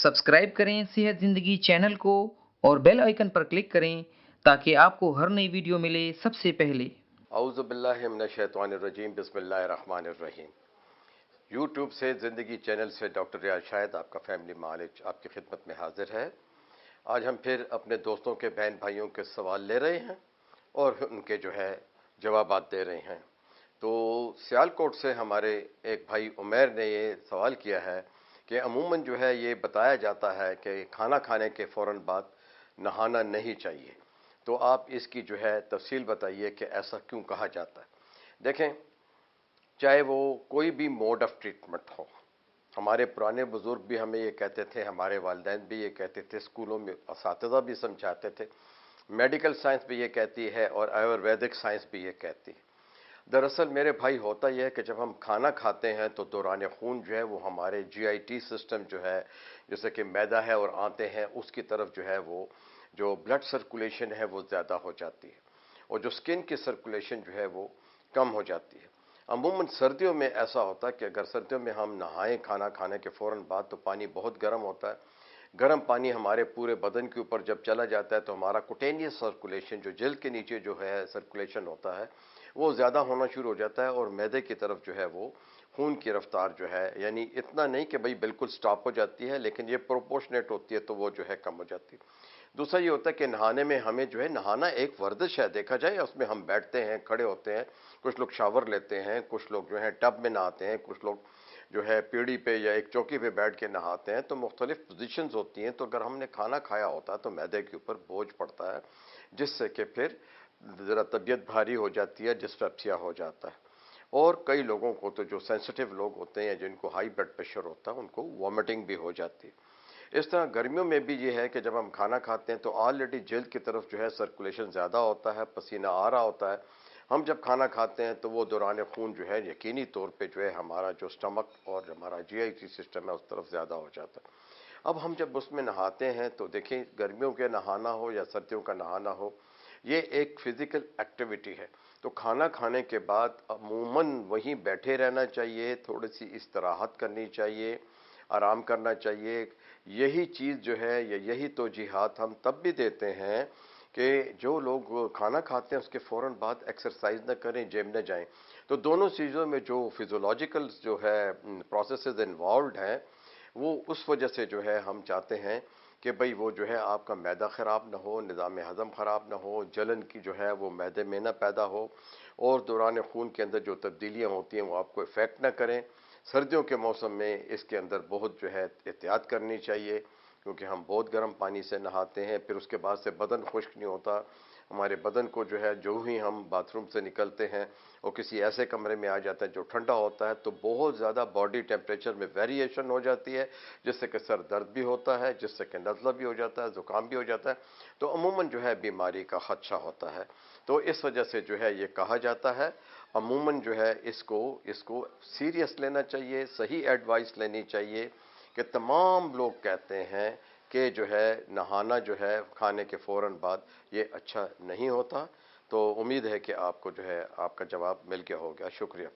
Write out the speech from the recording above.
Subscribe करें सेहत ज़िंदगी चैनल को और बेल आइकन पर क्लिक करें ताकि आपको हर नई वीडियो मिले सबसे पहले। औज़ु बिल्लाहि मिनश शैतानिर रजीम, बिस्मिल्लाहिर रहमानिर रहीम। यूट्यूब से ज़िंदगी चैनल से डॉक्टर रियाज शाहिद आपका फैमिली मालिक आपकी खिदमत में हाजिर है। आज हम फिर अपने दोस्तों के बहन भाइयों के सवाल ले रहे हैं और उनके जो है जवाबात दे रहे हैं। तो सियालकोट से हमारे एक भाई उमैर ने ये सवाल किया है कि अमूमन जो है ये बताया जाता है कि खाना खाने के फ़ौरन बाद नहाना नहीं चाहिए, तो आप इसकी जो है तफसील बताइए कि ऐसा क्यों कहा जाता है। देखें, चाहे वो कोई भी मोड ऑफ ट्रीटमेंट हो, हमारे पुराने बुजुर्ग भी हमें ये कहते थे, हमारे वालिदैन भी ये कहते थे, स्कूलों में असातिज़ा भी समझाते थे, मेडिकल साइंस भी ये कहती है और आयुर्वेदिक साइंस भी ये कहती है। दरअसल मेरे भाई होता यह है कि जब हम खाना खाते हैं तो दौरान खून जो है वो हमारे जीआईटी सिस्टम जो है, जैसे कि मैदा है और आंतें हैं, उसकी तरफ जो है वो जो ब्लड सर्कुलेशन है वो ज़्यादा हो जाती है और जो स्किन की सर्कुलेशन जो है वो कम हो जाती है। अमूमन सर्दियों में ऐसा होता है कि अगर सर्दियों में हम नहाएं खाना खाने के फ़ौरन बाद तो पानी बहुत गर्म होता है। गर्म पानी हमारे पूरे बदन के ऊपर जब चला जाता है तो हमारा कुटेनियस सर्कुलेशन, जो जल्द के नीचे जो है सर्कुलेशन होता है, वो ज़्यादा होना शुरू हो जाता है और मैदे की तरफ जो है वो खून की रफ्तार जो है, यानी इतना नहीं कि भाई बिल्कुल स्टॉप हो जाती है, लेकिन ये प्रोपोर्शनेट होती है, तो वो जो है कम हो जाती है। दूसरा ये होता है कि नहाने में हमें जो है, नहाना एक वर्जिश है, देखा जाए उसमें हम बैठते हैं, खड़े होते हैं, कुछ लोग शावर लेते हैं, कुछ लोग जो है टब में नहाते हैं, कुछ लोग जो है पीढ़ी पे या एक चौकी पे बैठ के नहाते हैं। तो मुख्तलिफ पोजीशंस होती हैं। तो अगर हमने खाना खाया होता है तो मैदे के ऊपर बोझ पड़ता है, जिससे कि फिर ज़रा तबीयत भारी हो जाती है, डिस्पेप्सिया हो जाता है। और कई लोगों को तो जो सेंसिटिव लोग होते हैं, जिनको हाई ब्लड प्रेशर होता है, उनको वॉमिटिंग भी हो जाती है। इस तरह गर्मियों में भी ये है कि जब हम खाना खाते हैं तो ऑलरेडी जल्द की तरफ जो है सर्कुलेशन ज़्यादा होता है, पसीना आ रहा होता है। हम जब खाना खाते हैं तो वो दौरान खून जो है यकीनी तौर पे जो है हमारा जो स्टमक और हमारा जीआईटी सिस्टम है उस तरफ ज़्यादा हो जाता है। अब हम जब उसमें नहाते हैं तो देखें, गर्मियों के नहाना हो या सर्दियों का नहाना हो, ये एक फिजिकल एक्टिविटी है। तो खाना खाने के बाद अमूमन वहीं बैठे रहना चाहिए, थोड़ी सी इस्तराहत करनी चाहिए, आराम करना चाहिए। यही चीज़ जो है, या यही तौजीहात हम तब भी देते हैं कि जो लोग खाना खाते हैं उसके फ़ौरन बाद एक्सरसाइज न करें, जिम न जाएं। तो दोनों चीज़ों में जो फिजियोलॉजिकल जो है प्रोसेसेस इन्वॉल्व हैं, वो उस वजह से जो है हम चाहते हैं कि भाई वो जो है आपका मैदा ख़राब ना हो, निज़ाम हज़म ख़राब ना हो, जलन की जो है वो मैदे में ना पैदा हो और दौरान खून के अंदर जो तब्दीलियाँ होती हैं वो आपको इफ़ेक्ट ना करें। सर्दियों के मौसम में इसके अंदर बहुत जो है एहतियात करनी चाहिए, क्योंकि हम बहुत गर्म पानी से नहाते हैं, फिर उसके बाद से बदन खुश्क नहीं होता। हमारे बदन को जो है, जो ही हम बाथरूम से निकलते हैं और किसी ऐसे कमरे में आ जाते हैं जो ठंडा होता है, तो बहुत ज़्यादा बॉडी टेम्परेचर में वेरिएशन हो जाती है, जिससे कि सर दर्द भी होता है, जिससे कि नज़ला भी हो जाता है, ज़ुकाम भी हो जाता है। तो अमूमन जो है बीमारी का खदशा होता है। तो इस वजह से जो है ये कहा जाता है। अमूमन जो है इसको इसको सीरियस लेना चाहिए, सही एडवाइस लेनी चाहिए कि तमाम लोग कहते हैं कि जो है नहाना जो है खाने के फ़ौरन बाद ये अच्छा नहीं होता। तो उम्मीद है कि आपको जो है आपका जवाब मिल गया होगा। शुक्रिया।